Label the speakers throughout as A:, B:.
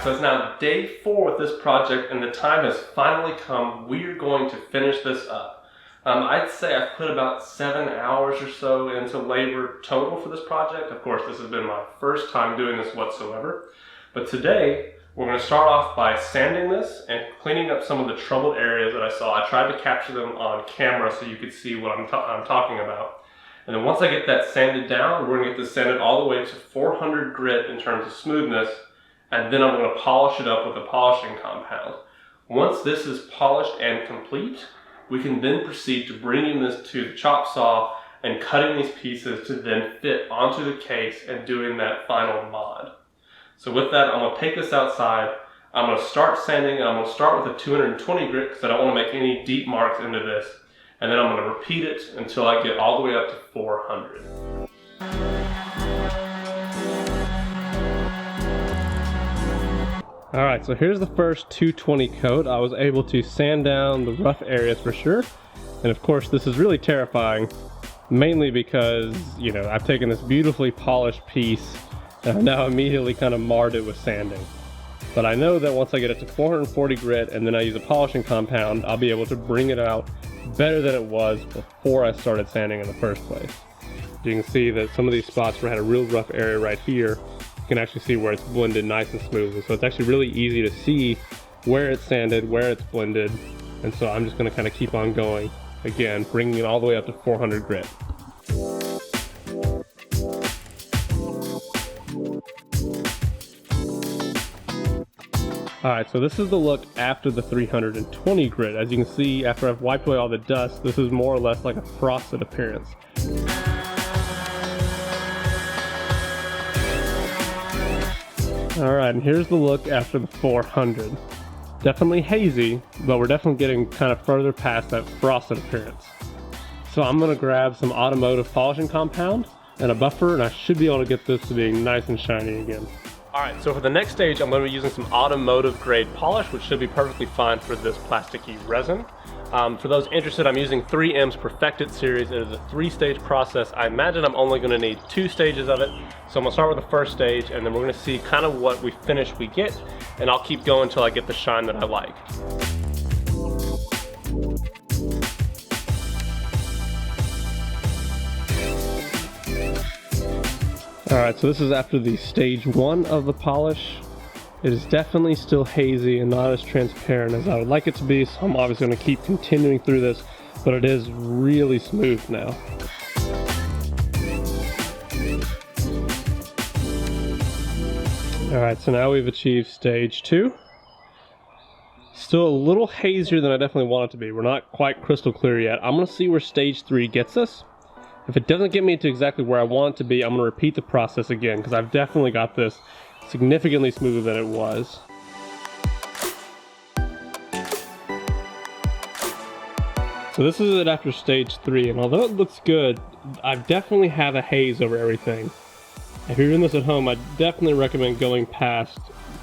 A: so it's now day 4 with this project and the time has finally come. We are going to finish this up. I'd say I've put about 7 hours or so into labor total for this project. Of course, this has been my first time doing this whatsoever. But today, we're going to start off by sanding this and cleaning up some of the troubled areas that I saw. I tried to capture them on camera so you could see what I'm talking about. And then once I get that sanded down, we're going to get this sanded all the way to 400 grit in terms of smoothness. And then I'm going to polish it up with a polishing compound. Once this is polished and complete, we can then proceed to bringing this to the chop saw and cutting these pieces to then fit onto the case and doing that final mod. So with that, I'm going to take this outside. I'm going to start sanding. I'm going to start with a 220 grit because I don't want to make any deep marks into this. And then I'm going to repeat it until I get all the way up to 400. Alright, so here's the first 220 coat. I was able to sand down the rough areas for sure. And of course this is really terrifying, mainly because, you know, I've taken this beautifully polished piece and I've now immediately kind of marred it with sanding. But I know that once I get it to 440 grit and then I use a polishing compound, I'll be able to bring it out better than it was before I started sanding in the first place. You can see that some of these spots where I had a real rough area right here, you can actually see where it's blended nice and smooth. So it's actually really easy to see where it's sanded, where it's blended. And so I'm just going to kind of keep on going. Again, bringing it all the way up to 400 grit. Alright, so this is the look after the 320 grit. As you can see, after I've wiped away all the dust, this is more or less like a frosted appearance. Alright, and here's the look after the 400. Definitely hazy, but we're definitely getting kind of further past that frosted appearance. So I'm going to grab some automotive polishing compound and a buffer, and I should be able to get this to being nice and shiny again. Alright, so for the next stage I'm going to be using some automotive grade polish, which should be perfectly fine for this plasticky resin. For those interested, I'm using 3M's Perfected series. It is a 3-stage process. I imagine I'm only going to need 2 stages of it. So I'm going to start with the first stage and then we're going to see kind of what we get, and I'll keep going until I get the shine that I like. Alright, so this is after the stage 1 of the polish. It is definitely still hazy and not as transparent as I would like it to be, so I'm obviously going to keep continuing through this, but it is really smooth now. Alright, so now we've achieved stage 2. Still a little hazier than I definitely want it to be. We're not quite crystal clear yet. I'm going to see where stage 3 gets us. If it doesn't get me to exactly where I want it to be, I'm going to repeat the process again, because I've definitely got this significantly smoother than it was. So this is it after stage 3, and although it looks good, I definitely have a haze over everything. If you're doing this at home, I definitely recommend going past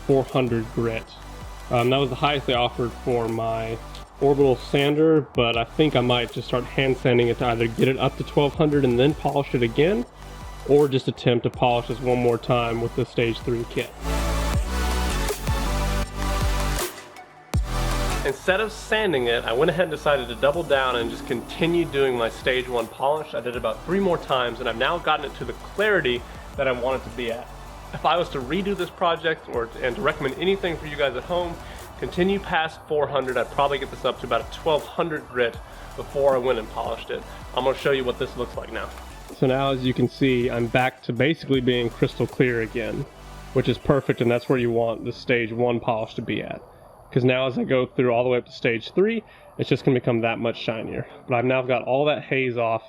A: 400 grit. That was the highest they offered for my orbital sander, but I think I might just start hand sanding it to either get it up to 1200 and then polish it again, or just attempt to polish this one more time with the stage 3 kit. Instead of sanding it, I went ahead and decided to double down and just continue doing my stage 1 polish. I did it about 3 more times and I've now gotten it to the clarity that I want it to be at. If I was to redo this project and to recommend anything for you guys at home, continue past 400. I'd probably get this up to about a 1200 grit before I went and polished it. I'm going to show you what this looks like now. So now, as you can see, I'm back to basically being crystal clear again, which is perfect, and that's where you want the stage 1 polish to be at. Because now as I go through all the way up to stage 3, it's just going to become that much shinier. But I've now got all that haze off,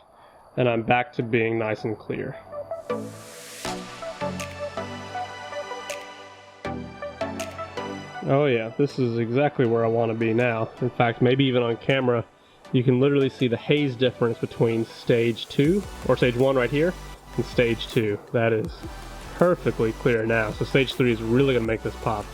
A: and I'm back to being nice and clear. Oh yeah, this is exactly where I want to be now. In fact, maybe even on camera, you can literally see the haze difference between stage 2, or stage 1 right here, and stage 2. That is perfectly clear now. So stage 3 is really going to make this pop.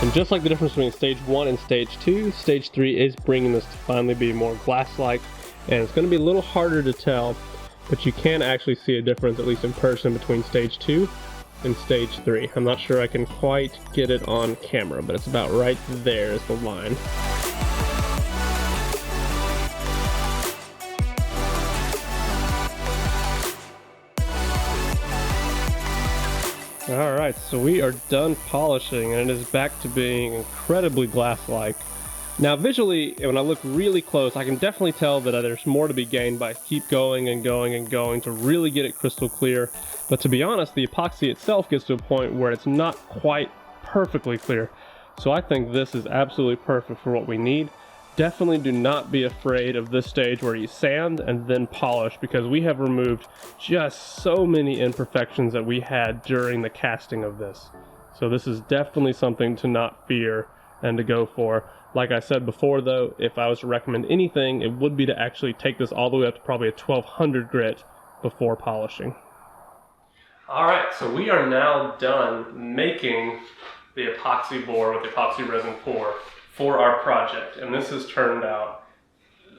A: And just like the difference between stage 1 and stage 2, stage 3 is bringing this to finally be more glass-like, and it's going to be a little harder to tell but you can actually see a difference, at least in person, between stage 2 and stage 3. I'm not sure I can quite get it on camera, but it's about right there is the line. Alright, so we are done polishing, and it is back to being incredibly glass-like. Now visually, when I look really close, I can definitely tell that there's more to be gained by keep going and going and going to really get it crystal clear. But to be honest, the epoxy itself gets to a point where it's not quite perfectly clear. So I think this is absolutely perfect for what we need. Definitely do not be afraid of this stage where you sand and then polish, because we have removed just so many imperfections that we had during the casting of this. So this is definitely something to not fear and to go for. Like I said before though, if I was to recommend anything, it would be to actually take this all the way up to probably a 1200 grit before polishing. Alright, so we are now done making the epoxy bore with the epoxy resin pour for our project, and this has turned out,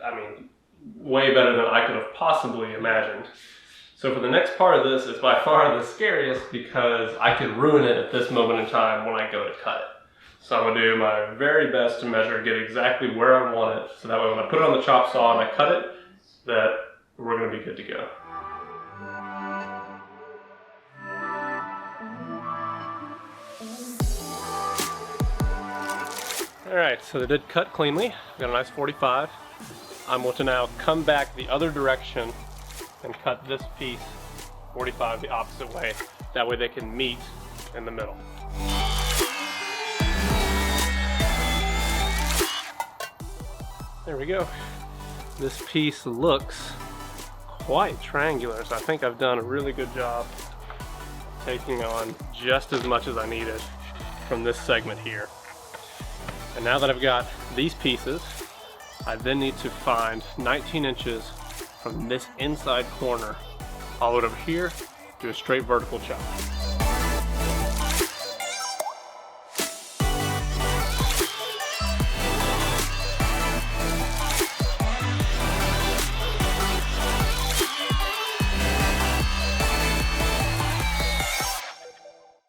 A: I mean, way better than I could have possibly imagined. So for the next part of this, it's by far the scariest because I could ruin it at this moment in time when I go to cut it. So I'm going to do my very best to measure, get exactly where I want it, so that way when I put it on the chop saw and I cut it, that we're going to be good to go. Alright, so they did cut cleanly. Got a nice 45. I'm going to now come back the other direction and cut this piece 45 the opposite way. That way they can meet in the middle. There we go. This piece looks quite triangular, so I think I've done a really good job taking on just as much as I needed from this segment here. And now that I've got these pieces, I then need to find 19 inches from this inside corner all the way over here, do a straight vertical chop.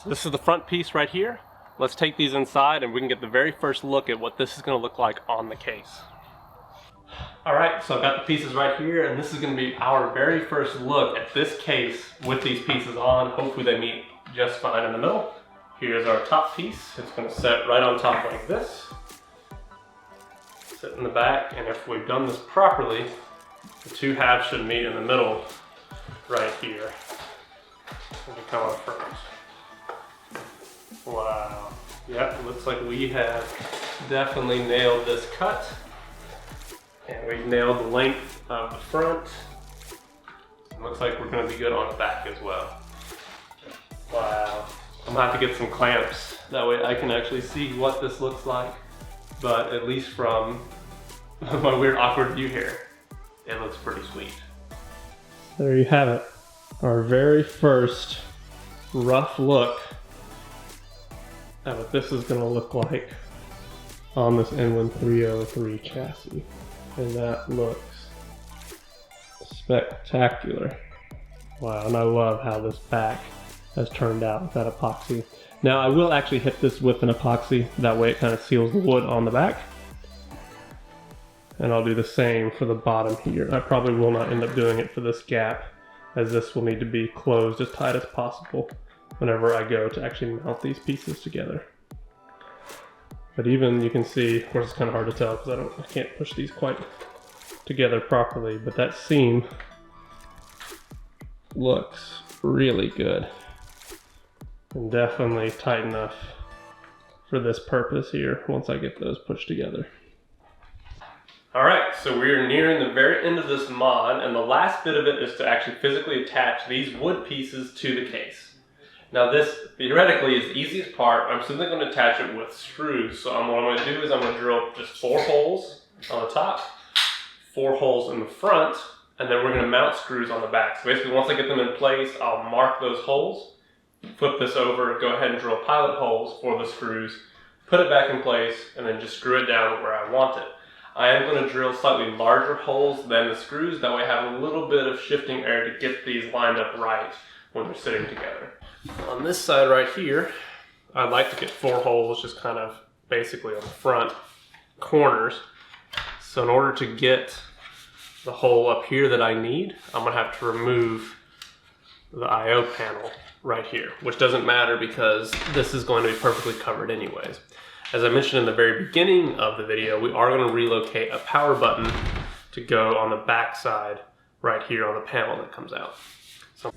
A: So this is the front piece right here. Let's take these inside and we can get the very first look at what this is going to look like on the case. Alright, so I've got the pieces right here, and this is going to be our very first look at this case with these pieces on. Hopefully they meet just fine in the middle. Here's our top piece. It's going to set right on top like this. Sit in the back, and if we've done this properly, the two halves should meet in the middle right here. Let me come up front. Wow. Yep, it looks like we have definitely nailed this cut. And we've nailed the length of the front. It looks like we're going to be good on the back as well. Wow. I'm going to have to get some clamps. That way I can actually see what this looks like. But at least from my weird awkward view here, it looks pretty sweet. There you have it. Our very first rough look at what this is going to look like on this NGEN 303 chassis. And that looks spectacular. Wow, and I love how this back has turned out with that epoxy. Now I will actually hit this with an epoxy, that way it kind of seals the wood on the back. And I'll do the same for the bottom here. I probably will not end up doing it for this gap, as this will need to be closed as tight as possible whenever I go to actually mount these pieces together. But even you can see, of course it's kind of hard to tell because I can't push these quite together properly, but that seam looks really good and definitely tight enough for this purpose here once I get those pushed together. Alright, so we're nearing the very end of this mod, and the last bit of it is to actually physically attach these wood pieces to the case. Now this, theoretically, is the easiest part. I'm simply going to attach it with screws. So what I'm going to do is I'm going to drill just 4 holes on the top, 4 holes in the front, and then we're going to mount screws on the back. So basically once I get them in place, I'll mark those holes, flip this over, go ahead and drill pilot holes for the screws, put it back in place, and then just screw it down where I want it. I am going to drill slightly larger holes than the screws. That way I have a little bit of shifting air to get these lined up right when they're sitting together. On this side right here, I'd like to get 4 holes just kind of basically on the front corners. So in order to get the hole up here that I need, I'm going to have to remove the I/O panel right here, which doesn't matter because this is going to be perfectly covered anyways. As I mentioned in the very beginning of the video, we are going to relocate a power button to go on the back side right here on the panel that comes out. So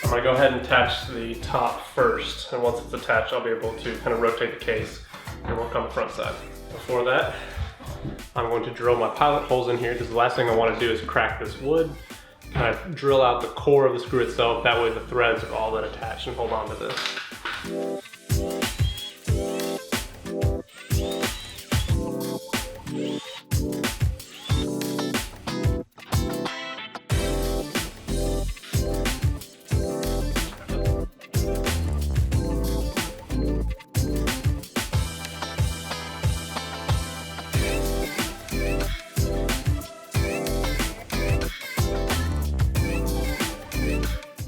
A: I'm going to go ahead and attach the top first, and once it's attached I'll be able to kind of rotate the case and work on the front side. Before that, I'm going to drill my pilot holes in here because the last thing I want to do is crack this wood, kind of drill out the core of the screw itself, that way the threads are all then attached and hold on to this.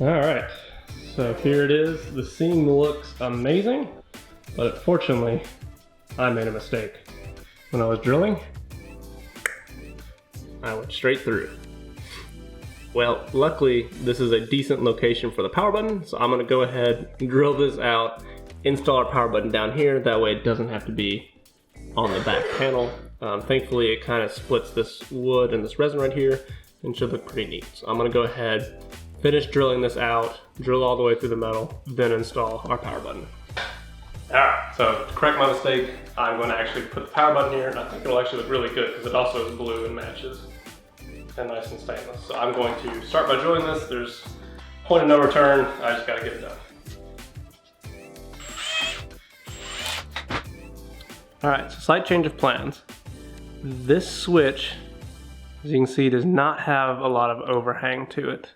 A: Alright, so here it is. The seam looks amazing, but unfortunately, I made a mistake. When I was drilling, I went straight through. Well, luckily, this is a decent location for the power button, so I'm gonna go ahead and drill this out, install our power button down here, that way it doesn't have to be on the back panel. Thankfully, it kind of splits this wood and this resin right here, and should look pretty neat. So I'm gonna go ahead, finish drilling this out, drill all the way through the metal, then install our power button. Alright, so to correct my mistake, I'm going to actually put the power button here, and I think it'll actually look really good because it also is blue and matches and nice and stainless. So I'm going to start by drilling this. There's point of no return, I just got to get it done. Alright, so slight change of plans. This switch, as you can see, does not have a lot of overhang to it.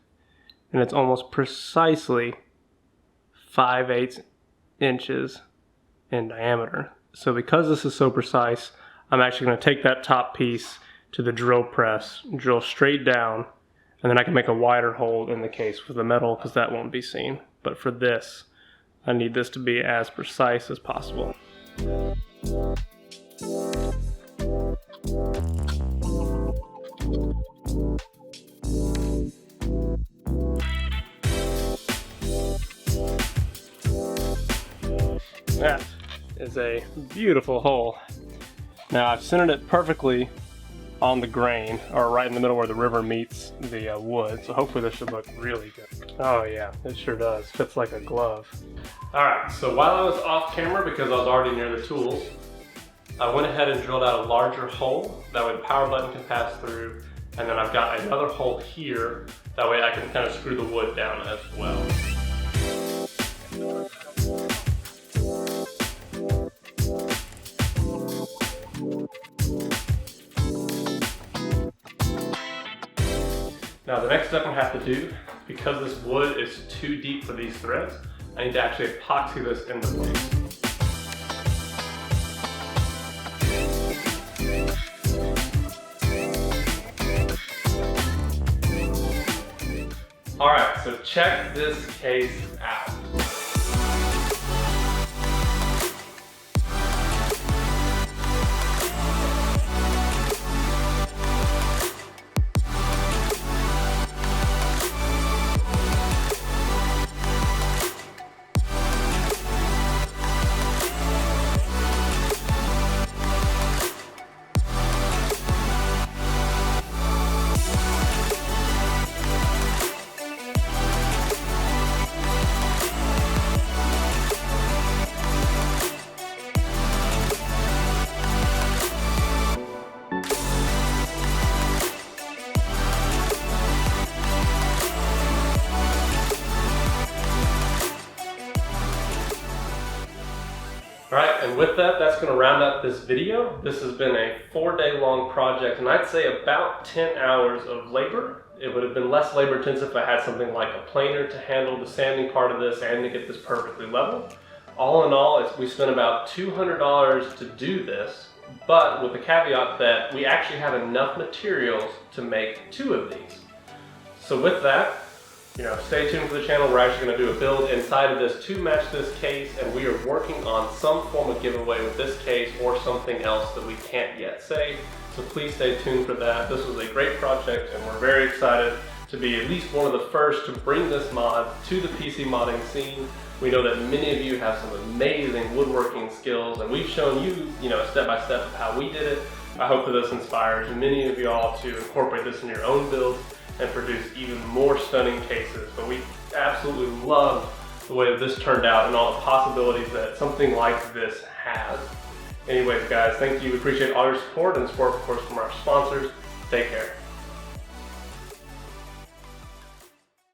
A: And it's almost precisely 5/8 inches in diameter. So because this is so precise, I'm actually going to take that top piece to the drill press, drill straight down, and then I can make a wider hole in the case with the metal because that won't be seen. But for this, I need this to be as precise as possible. That is a beautiful hole. Now I've centered it perfectly on the grain, or right in the middle where the river meets the wood, so hopefully this should look really good. Oh yeah, it sure does. Fits like a glove. Alright, so while I was off camera, because I was already near the tools, I went ahead and drilled out a larger hole, that way the power button can pass through, and then I've got another hole here, that way I can kind of screw the wood down as well. Now the next step I have to do, because this wood is too deep for these threads, I need to actually epoxy this into place. Alright, so check this case out. All right, and with that, that's going to round up this video. This has been a 4-day long project, and I'd say about 10 hours of labor. It would have been less labor intensive if I had something like a planer to handle the sanding part of this and to get this perfectly level. All in all, we spent about $200 to do this, but with the caveat that we actually have enough materials to make 2 of these. So with that, stay tuned for the channel. We're actually going to do a build inside of this to match this case, and we are working on some form of giveaway with this case or something else that we can't yet say. So please stay tuned for that. This was a great project, and we're very excited to be at least one of the first to bring this mod to the PC modding scene. We know that many of you have some amazing woodworking skills, and we've shown you, step by step of how we did it. I hope that this inspires many of y'all to incorporate this in your own builds and produce even more stunning cases. But we absolutely love the way that this turned out and all the possibilities that something like this has. Anyways, guys, thank you. We appreciate all your support and support, of course, from our sponsors. Take care.